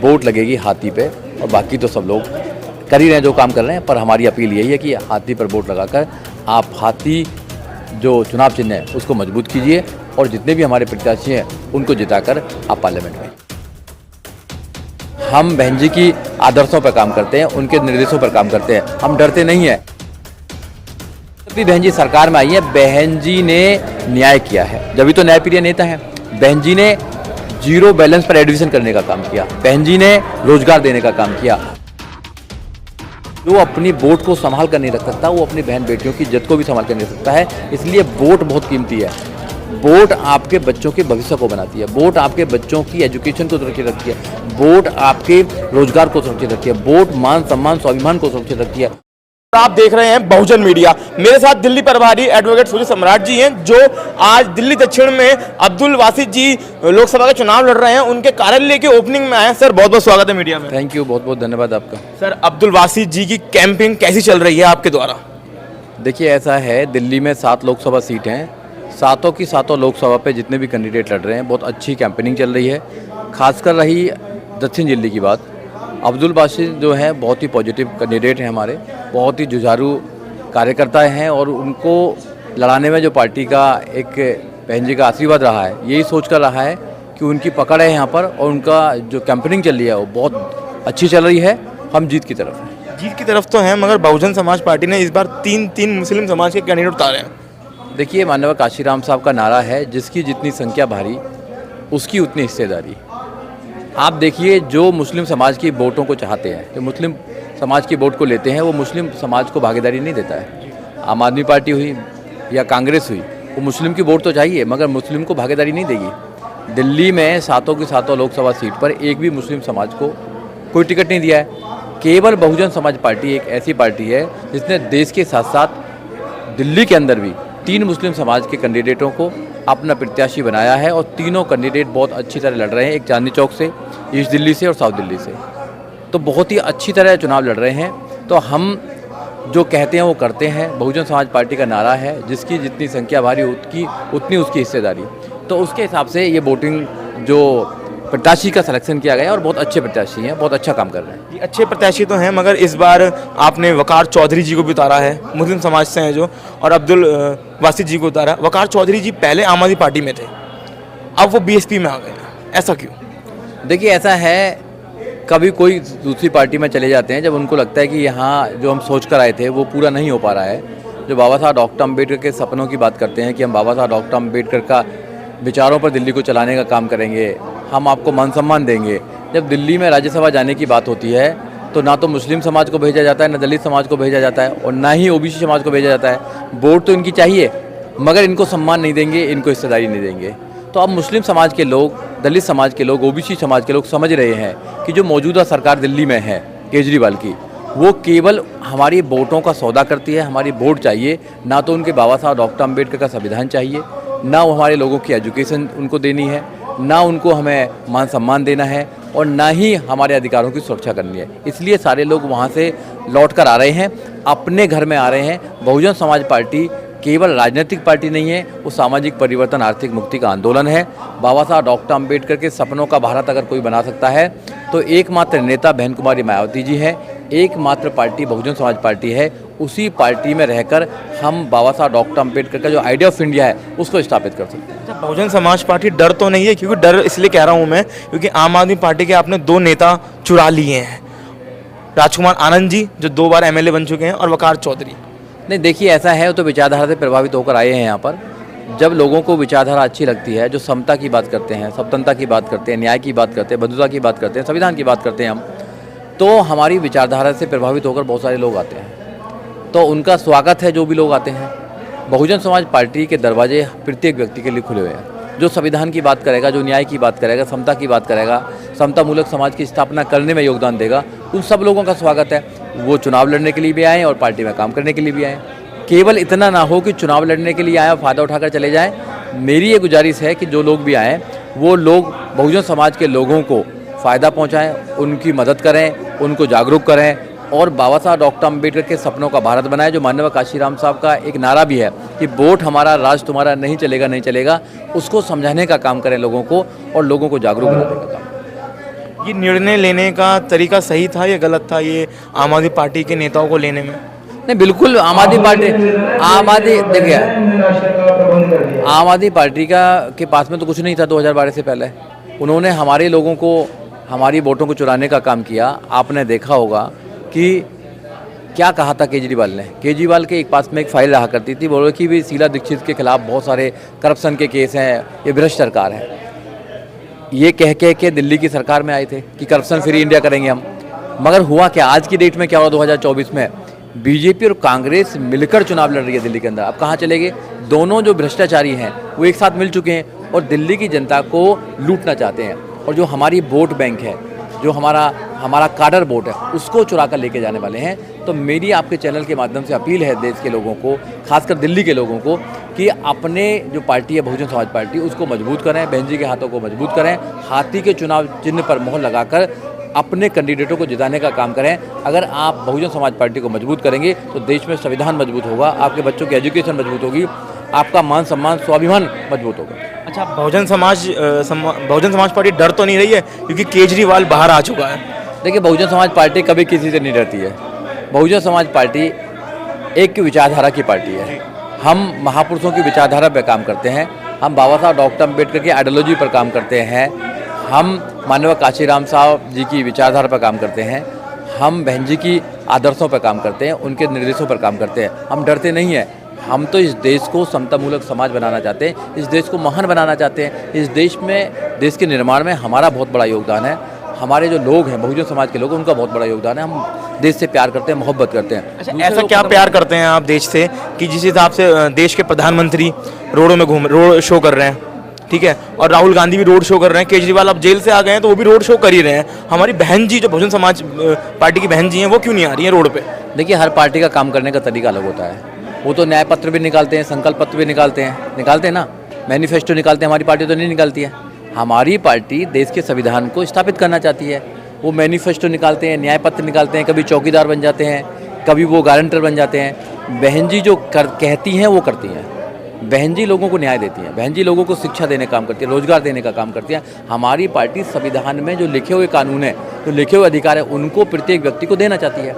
Vote लगेगी हाथी पे, और बाकी तो सब लोग कर ही रहे हैं जो काम कर रहे हैं। पर हमारी अपील यही है कि हाथी पर वोट लगाकर आप हाथी जो चुनाव चिन्ह है उसको मजबूत कीजिए, और जितने भी हमारे प्रत्याशी हैं उनको जिताकर आप पार्लियामेंट में। हम बहन जी की आदर्शों पर काम करते हैं, उनके निर्देशों पर काम करते हैं, हम डरते नहीं हैं। जब भी बहन जी सरकार में आई है, बहन जी ने न्याय किया है, जब भी तो न्यायप्रिय नेता है। बहन जी ने जीरो बैलेंस पर एडमिशन करने का काम किया, बहन जी ने रोजगार देने का काम किया। जो अपनी वोट को संभाल कर नहीं रख सकता, वो अपनी बहन बेटियों की इज्जत को भी संभाल कर नहीं रख सकता है। इसलिए वोट बहुत कीमती है। वोट आपके बच्चों के भविष्य को बनाती है, वोट आपके बच्चों की एजुकेशन को सुरक्षित रखती है, वोट आपके रोजगार को सुरक्षित रखती है, वोट मान सम्मान स्वाभिमान को सुरक्षित रखती है। आप देख रहे हैं बहुजन मीडिया। मेरे साथ दिल्ली प्रभारी एडवोकेट सूर्य सम्राट जी हैं, जो आज दिल्ली दक्षिण में अब्दुल वासित जी लोकसभा का चुनाव लड़ रहे हैं, उनके कार्यालय के ओपनिंग में आए हैं। सर, बहुत बहुत स्वागत है मीडिया में। थैंक यू, बहुत बहुत धन्यवाद आपका। सर, अब्दुल वासित जी की कैंपिंग कैसी चल रही है आपके द्वारा? देखिए, ऐसा है, दिल्ली में 7 लोकसभा सीट हैं, सातों की सातों लोकसभा पे जितने भी कैंडिडेट लड़ रहे हैं, बहुत अच्छी कैंपेनिंग चल रही है। खासकर रही दक्षिण दिल्ली की बात, अब्दुल वासित जो है बहुत ही पॉजिटिव कैंडिडेट हैं हमारे, बहुत ही जुझारू कार्यकर्ता हैं, और उनको लड़ाने में जो पार्टी का एक बहन जी का आशीर्वाद रहा है, यही सोच कर रहा है कि उनकी पकड़ है यहाँ पर, और उनका जो कैंपेनिंग चल रही है वो बहुत अच्छी चल रही है। हम जीत की तरफ हैं। जीत की तरफ तो है, मगर बहुजन समाज पार्टी ने इस बार तीन मुस्लिम समाज के कैंडिडेट उतारे हैं। देखिए, माननीय काशीराम साहब का नारा है, जिसकी जितनी संख्या भारी उसकी उतनी हिस्सेदारी। आप देखिए, जो मुस्लिम समाज की वोटों को चाहते हैं, जो मुस्लिम समाज की वोट को लेते हैं, वो मुस्लिम समाज को भागीदारी नहीं देता है। आम आदमी पार्टी हुई या कांग्रेस हुई, वो मुस्लिम की वोट तो चाहिए, मगर मुस्लिम को भागीदारी नहीं देगी। दिल्ली में सातों की सातों लोकसभा सीट पर एक भी मुस्लिम समाज को कोई टिकट नहीं दिया है। केवल बहुजन समाज पार्टी एक ऐसी पार्टी है जिसने देश के साथ साथ दिल्ली के अंदर भी 3 मुस्लिम समाज के कैंडिडेटों को अपना प्रत्याशी बनाया है, और तीनों कैंडिडेट बहुत अच्छी तरह लड़ रहे हैं। एक चांदनी चौक से, ईस्ट दिल्ली से और साउथ दिल्ली से, तो बहुत ही अच्छी तरह चुनाव लड़ रहे हैं। तो हम जो कहते हैं वो करते हैं। बहुजन समाज पार्टी का नारा है, जिसकी जितनी संख्या भारी उतनी उसकी हिस्सेदारी। तो उसके हिसाब से ये वोटिंग जो प्रत्याशी का सिलेक्शन किया गया है, और बहुत अच्छे प्रत्याशी हैं, बहुत अच्छा काम कर रहे हैं। ये अच्छे प्रत्याशी तो हैं, मगर इस बार आपने वकार चौधरी जी को भी उतारा है, मुस्लिम समाज से हैं जो, और अब्दुल वासित जी को उतारा। वकार चौधरी जी पहले आम आदमी पार्टी में थे, अब वो बीएसपी में आ गए, ऐसा क्यों? देखिए, ऐसा है, कभी कोई दूसरी पार्टी में चले जाते हैं जब उनको लगता है कि यहाँ जो हम सोच कर आए थे वो पूरा नहीं हो पा रहा है। जो बाबा साहब डॉक्टर अम्बेडकर के सपनों की बात करते हैं कि हम बाबा साहब डॉक्टर अम्बेडकर का विचारों पर दिल्ली को चलाने का काम करेंगे, हम आपको मान सम्मान देंगे। जब दिल्ली में राज्यसभा जाने की बात होती है, तो ना तो मुस्लिम समाज को भेजा जाता है, ना दलित समाज को भेजा जाता है, और ना ही ओबीसी समाज को भेजा जाता है। वोट तो इनकी चाहिए, मगर इनको सम्मान नहीं देंगे, इनको हिस्सेदारी नहीं देंगे। तो अब मुस्लिम समाज के लोग, दलित समाज के लोग, ओबीसी समाज के लोग समझ रहे हैं कि जो मौजूदा सरकार दिल्ली में है केजरीवाल की, वो केवल हमारी वोटों का सौदा करती है। हमारी वोट चाहिए, ना तो उनके बाबा साहब डॉक्टर अम्बेडकर का संविधान चाहिए, ना वो हमारे लोगों की एजुकेशन उनको देनी है, ना उनको हमें मान सम्मान देना है, और ना ही हमारे अधिकारों की सुरक्षा करनी है। इसलिए सारे लोग वहाँ से लौट कर आ रहे हैं, अपने घर में आ रहे हैं। बहुजन समाज पार्टी केवल राजनीतिक पार्टी नहीं है, वो सामाजिक परिवर्तन, आर्थिक मुक्ति का आंदोलन है। बाबा साहब डॉक्टर अम्बेडकर के सपनों का भारत अगर कोई बना सकता है, तो एकमात्र नेता बहन कुमारी मायावती जी हैं। एकमात्र पार्टी बहुजन समाज पार्टी है। उसी पार्टी में रहकर हम बाबा साहब डॉक्टर अम्बेडकर का जो आइडिया ऑफ इंडिया है उसको स्थापित कर सकते हैं। बहुजन समाज पार्टी डर तो नहीं है? क्योंकि डर इसलिए कह रहा हूँ मैं, क्योंकि आम आदमी पार्टी के आपने 2 नेता चुरा लिए हैं, राजकुमार आनंद जी जो 2 बार एमएलए बन चुके हैं, और वकार चौधरी। नहीं, देखिए, ऐसा है, वो तो विचारधारा से प्रभावित होकर आए हैं यहाँ पर। जब लोगों को विचारधारा अच्छी लगती है, जो समता की बात करते हैं, स्वतंत्रता की बात करते हैं, न्याय की बात करते हैं, बंधुता की बात करते हैं, संविधान की बात करते हैं हम, तो हमारी विचारधारा से प्रभावित होकर बहुत सारे लोग आते हैं। तो उनका स्वागत है जो भी लोग आते हैं। बहुजन समाज पार्टी के दरवाजे प्रत्येक व्यक्ति के लिए खुले हुए हैं। जो संविधान की बात करेगा, जो न्याय की बात करेगा, समता की बात करेगा, समतामूलक समाज की स्थापना करने में योगदान देगा, उन सब लोगों का स्वागत है। वो चुनाव लड़ने के लिए भी आएँ और पार्टी में काम करने के लिए भी आएँ। केवल इतना ना हो कि चुनाव लड़ने के लिए आएँ और फ़ायदा उठाकर चले जाएँ। मेरी ये गुजारिश है कि जो लोग भी आएँ, वो लोग बहुजन समाज के लोगों को फ़ायदा पहुँचाएँ, उनकी मदद करें, उनको जागरूक करें, और बाबा साहब डॉक्टर अम्बेडकर के सपनों का भारत बनाए। जो माननीय काशीराम साहब का एक नारा भी है कि वोट हमारा, राज तुम्हारा, नहीं चलेगा नहीं चलेगा, उसको समझाने का काम करें लोगों को, और लोगों को जागरूक बनाने का काम। ये निर्णय लेने का तरीका सही था या गलत था, ये आम आदमी पार्टी के नेताओं को लेने में? नहीं, बिल्कुल आम आदमी पार्टी के पास में तो कुछ नहीं था 2012 से पहले। उन्होंने हमारे लोगों को, हमारी वोटों को चुराने का काम किया। आपने देखा होगा कि क्या कहा था केजरीवाल ने। केजरीवाल के एक पास में एक फाइल रहा करती थी, बोले कि भी शीला दीक्षित के खिलाफ बहुत सारे करप्शन के केस हैं, ये भ्रष्ट सरकार है। ये कह के दिल्ली की सरकार में आए थे कि करप्शन फ्री इंडिया करेंगे हम, मगर हुआ क्या? आज की डेट में क्या हुआ? 2024 में बीजेपी और कांग्रेस मिलकर चुनाव लड़ रही है दिल्ली के अंदर। अब कहाँ चले गए? दोनों जो भ्रष्टाचारी हैं वो एक साथ मिल चुके हैं और दिल्ली की जनता को लूटना चाहते हैं। और जो हमारी वोट बैंक है, जो हमारा काडर वोट है, उसको चुरा कर लेके जाने वाले हैं। तो मेरी आपके चैनल के माध्यम से अपील है देश के लोगों को, खासकर दिल्ली के लोगों को, कि अपने जो पार्टी है बहुजन समाज पार्टी, उसको मजबूत करें, बहन जी के हाथों को मजबूत करें, हाथी के चुनाव चिन्ह पर मोहर लगाकर अपने कैंडिडेटों को जिताने का काम करें। अगर आप बहुजन समाज पार्टी को मजबूत करेंगे तो देश में संविधान मजबूत होगा, आपके बच्चों की एजुकेशन मजबूत होगी, आपका मान सम्मान स्वाभिमान मजबूत होगा। अच्छा, बहुजन समाज पार्टी डर तो नहीं रही है क्योंकि केजरीवाल बाहर आ चुका है? देखिए, बहुजन समाज पार्टी कभी किसी से नहीं डरती है। बहुजन समाज पार्टी एक विचारधारा की पार्टी है। हम महापुरुषों की विचारधारा पर काम करते हैं, हम बाबा साहब डॉक्टर अम्बेडकर की आइडियोलॉजी पर काम करते हैं, हम माननीय काशीराम साहब जी की विचारधारा पर काम करते हैं, हम बहन जी की आदर्शों पर काम करते हैं, उनके निर्देशों पर काम करते हैं। हम डरते नहीं हैं। हम तो इस देश को समतामूलक समाज बनाना चाहते हैं, इस देश को महान बनाना चाहते हैं। इस देश में, देश के निर्माण में हमारा बहुत बड़ा योगदान है। हमारे जो लोग हैं, बहुजन समाज के लोग, उनका बहुत बड़ा योगदान है। हम देश से प्यार करते हैं, मोहब्बत करते हैं। अच्छा, ऐसा क्या प्यार करते हैं आप देश से कि जिस हिसाब से देश के प्रधानमंत्री रोडों में रोड शो कर रहे हैं, ठीक है, और राहुल गांधी भी रोड शो कर रहे हैं, केजरीवाल अब जेल से आ गए हैं तो वो भी रोड शो कर ही रहे हैं, हमारी बहन जी जो बहुजन समाज पार्टी की बहन जी हैं वो क्यों नहीं आ रही हैं रोड पे? देखिए, हर पार्टी का काम करने का तरीका अलग होता है। वो तो न्याय पत्र भी निकालते हैं, संकल्प पत्र भी निकालते हैं ना, मैनिफेस्टो निकालते हैं। हमारी पार्टी तो नहीं निकालती है। हमारी पार्टी देश के संविधान को स्थापित करना चाहती है। वो मैनिफेस्टो निकालते हैं, न्याय पत्र निकालते हैं, कभी चौकीदार बन जाते हैं, कभी वो गारंटर बन जाते हैं। बहन जी जो कहती हैं वो करती हैं। बहन जी लोगों को न्याय देती हैं, बहन जी लोगों को शिक्षा देने का काम करती है, रोजगार देने का काम करती है। हमारी पार्टी संविधान में जो लिखे हुए कानून है, जो लिखे हुए अधिकार है, उनको प्रत्येक व्यक्ति को देना चाहती है।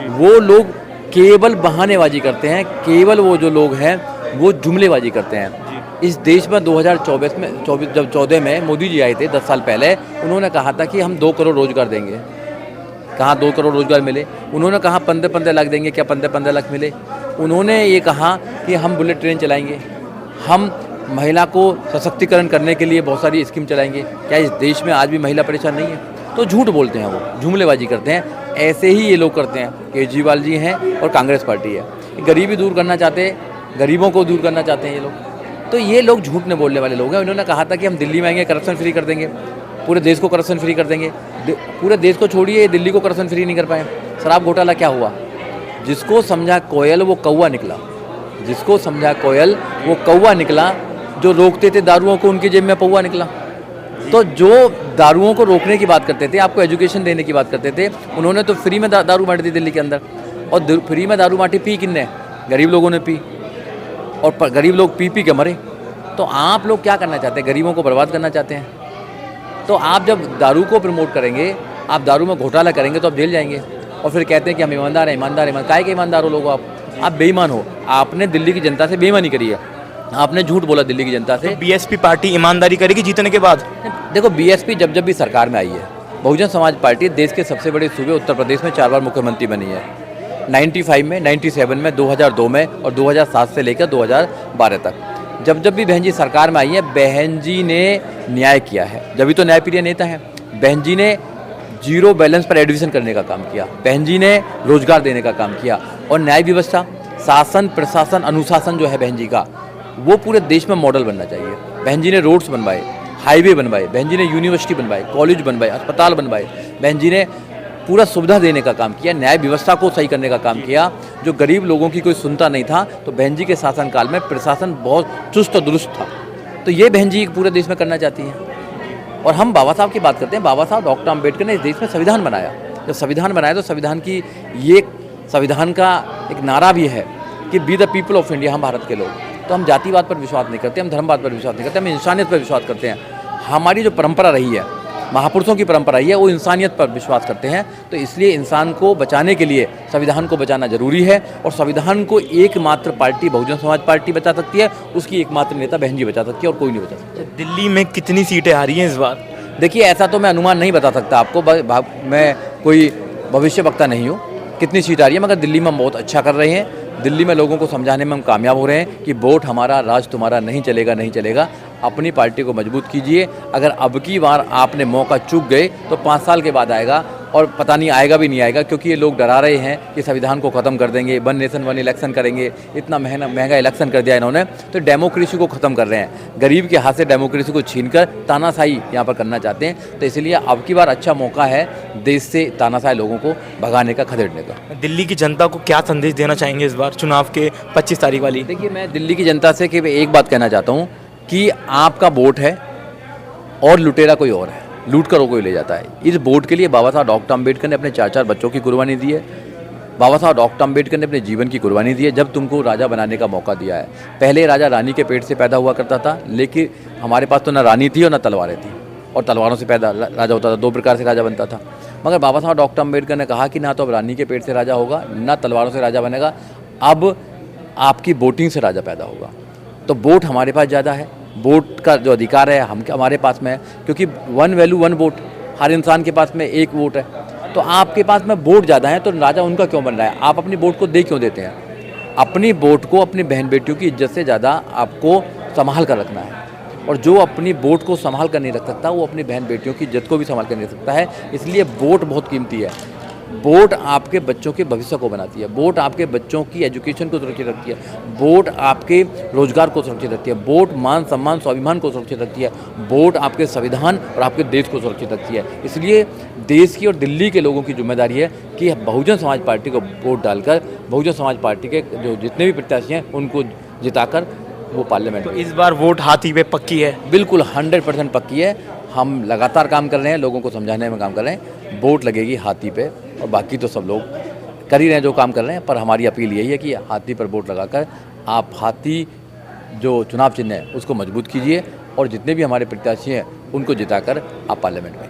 वो लोग केवल बहानेबाजी करते हैं, केवल वो जो लोग हैं वो जुमलेबाजी करते हैं। इस देश में 2014 में मोदी जी आए थे 10 साल पहले, उन्होंने कहा था कि हम 2 करोड़ रोजगार देंगे। कहाँ 2 करोड़ रोजगार मिले? उन्होंने कहा 15-15 लाख देंगे। क्या 15-15 लाख मिले? उन्होंने ये कहा कि हम बुलेट ट्रेन चलाएंगे, हम महिला को सशक्तिकरण करने के लिए बहुत सारी स्कीम चलाएंगे। क्या इस देश में आज भी महिला परेशान नहीं है? तो झूठ बोलते हैं, वो जुमलेबाजी करते हैं। ऐसे ही ये लोग करते हैं। केजरीवाल जी हैं और कांग्रेस पार्टी है, गरीबी दूर करना चाहते हैं, गरीबों को दूर करना चाहते हैं ये लोग। तो ये लोग झूठ नहीं बोलने वाले लोग हैं। उन्होंने कहा था कि हम दिल्ली में आएंगे, करप्शन फ्री कर देंगे, पूरे देश को करप्शन फ्री कर देंगे। पूरे देश को छोड़िए, दिल्ली को करप्शन फ्री नहीं कर पाए। शराब घोटाला क्या हुआ? जिसको समझा कोयल वो कौवा निकला, जिसको समझा कोयल वो कौवा निकला। जो रोकते थे दारुओं को, उनकी जेब में पौवा निकला। तो जो दारुओं को रोकने की बात करते थे, आपको एजुकेशन देने की बात करते थे, उन्होंने तो फ्री में दारू बांट दी दिल्ली के अंदर। और फ्री में दारू बांटी, पी किन्ने? गरीब लोगों ने पी, और गरीब लोग पी के मरे। तो आप लोग क्या करना चाहते हैं? गरीबों को बर्बाद करना चाहते हैं। तो आप जब दारू को प्रमोट करेंगे, आप दारू में घोटाला करेंगे तो आप जेल जाएंगे। और फिर कहते हैं कि हम ईमानदार हैं, ईमानदार। काय के ईमानदार हो लोग? आप बेईमान हो। आपने दिल्ली की जनता से बेईमानी करी है, आपने झूठ बोला दिल्ली की जनता से। तो बीएसपी पार्टी ईमानदारी करेगी जीतने के बाद? देखो, बीएसपी जब भी सरकार में आई है, बहुजन समाज पार्टी देश के सबसे बड़े सूबे उत्तर प्रदेश में 4 बार मुख्यमंत्री बनी है। 95 में, 97 में, 2002 में और 2007 से लेकर 2012 तक। जब भी बहन जी सरकार में आई है, बहन जी ने न्याय किया है। जब भी तो न्यायप्रिय नेता है। बहन जी ने जीरो बैलेंस पर एडमिशन करने का काम किया, बहन जी ने रोजगार देने का काम किया। और न्याय व्यवस्था, शासन, प्रशासन, अनुशासन जो है बहन जी का, वो पूरे देश में मॉडल बनना चाहिए। बहन जी ने रोड्स बनवाए, हाईवे बनवाए, बहन जी ने यूनिवर्सिटी बनवाए, कॉलेज बनवाए, अस्पताल बनवाए। बहन जी ने पूरा सुविधा देने का काम किया, न्याय व्यवस्था को सही करने का काम किया। जो गरीब लोगों की कोई सुनता नहीं था, तो बहन जी के शासनकाल में प्रशासन बहुत चुस्त और दुरुस्त था। तो ये बहन जी पूरे देश में करना चाहती हैं। और हम बाबा साहब की बात करते हैं। बाबा साहब डॉक्टर अम्बेडकर ने इस देश में संविधान बनाया। जब संविधान बनाया तो संविधान की ये संविधान का एक नारा भी है कि be the people of India, हम भारत के लोग। तो हम जातिवाद पर विश्वास नहीं करते, हम धर्मवाद पर विश्वास नहीं करते, हम इंसानियत पर विश्वास करते हैं। हमारी जो परंपरा रही है, महापुरुषों की परंपरा ही है, वो इंसानियत पर विश्वास करते हैं। तो इसलिए इंसान को बचाने के लिए संविधान को बचाना जरूरी है, और संविधान को एकमात्र पार्टी बहुजन समाज पार्टी बचा सकती है, उसकी एकमात्र नेता बहन जी बचा सकती है, और कोई नहीं बचा सकता। दिल्ली में कितनी सीटें आ रही हैं इस बार? देखिए, ऐसा तो मैं अनुमान नहीं बता सकता आपको, मैं कोई भविष्य वक्ता नहीं हूँ कितनी सीट आ रही है, मगर दिल्ली में हम बहुत अच्छा कर रहे हैं। दिल्ली में लोगों को समझाने में हम कामयाब हो रहे हैं कि वोट हमारा, राज तुम्हारा नहीं चलेगा, नहीं चलेगा। अपनी पार्टी को मजबूत कीजिए। अगर अब की बार आपने मौका चूक गए तो 5 साल के बाद आएगा, और पता नहीं आएगा भी नहीं आएगा, क्योंकि ये लोग डरा रहे हैं कि संविधान को ख़त्म कर देंगे, वन नेशन वन इलेक्शन करेंगे। इतना महंगा इलेक्शन कर दिया इन्होंने, तो डेमोक्रेसी को ख़त्म कर रहे हैं। गरीब के हाथ से डेमोक्रेसी को छीनकर तानाशाही यहाँ पर करना चाहते हैं। तो इसलिए अब की बार अच्छा मौका है देश से तानाशाही लोगों को भगाने का, खदेड़ने का। दिल्ली की जनता को क्या संदेश देना चाहेंगे इस बार चुनाव के 25 तारीख वाली? देखिए, मैं दिल्ली की जनता से केवल एक बात कहना चाहता हूँ कि आपका वोट है और लुटेरा कोई और है, लूट कर वो कोई ले जाता है। इस वोट के लिए बाबा साहब डॉक्टर अम्बेडकर ने अपने 4 बच्चों की कुर्बानी दी है। बाबा साहब डॉक्टर अम्बेडकर ने अपने जीवन की कुर्बानी दी है जब तुमको राजा बनाने का मौका दिया है। पहले राजा रानी के पेट से पैदा हुआ करता था, लेकिन हमारे पास तो ना रानी थी और ना तलवारें थी, और तलवारों से पैदा राजा होता था। 2 प्रकार से राजा बनता था। मगर बाबा साहब डॉक्टर अम्बेडकर ने कहा कि ना तो अब रानी के पेट से राजा होगा, ना तलवारों से राजा बनेगा, अब आपकी वोटिंग से राजा पैदा होगा। तो वोट हमारे पास ज़्यादा है, वोट का जो अधिकार है हमारे पास में है, क्योंकि 1 वैल्यू 1 वोट, हर इंसान के पास में 1 वोट है। तो आपके पास में वोट ज़्यादा है, तो राजा उनका क्यों बन रहा है? आप अपनी वोट को दे क्यों देते हैं? अपनी वोट को अपनी बहन बेटियों की इज्जत से ज़्यादा आपको संभाल कर रखना है, और जो अपनी वोट को संभाल कर नहीं रख सकता वो अपनी बहन बेटियों की इज्जत को भी संभाल कर नहीं रख सकता है। इसलिए वोट बहुत कीमती है। वोट आपके बच्चों के भविष्य को बनाती है, वोट आपके बच्चों की एजुकेशन को सुरक्षित रखती है, वोट आपके रोजगार को सुरक्षित रखती है, वोट मान सम्मान स्वाभिमान को सुरक्षित रखती है, वोट आपके संविधान और आपके देश को सुरक्षित रखती है। इसलिए देश की और दिल्ली के लोगों की जिम्मेदारी है कि बहुजन समाज पार्टी को वोट डालकर बहुजन समाज पार्टी के जो जितने भी प्रत्याशी हैं उनको जिताकर वो पार्लियामेंट। तो इस बार वोट हाथी पे पक्की है? बिल्कुल 100% पक्की है। हम लगातार काम कर रहे हैं, लोगों को समझाने में काम कर रहे हैं। वोट लगेगी हाथी पे, और बाकी तो सब लोग कर ही रहे हैं जो काम कर रहे हैं। पर हमारी अपील यही है कि हाथी पर वोट लगाकर आप हाथी जो चुनाव चिन्ह है उसको मजबूत कीजिए, और जितने भी हमारे प्रत्याशी हैं उनको जिताकर आप पार्लियामेंट में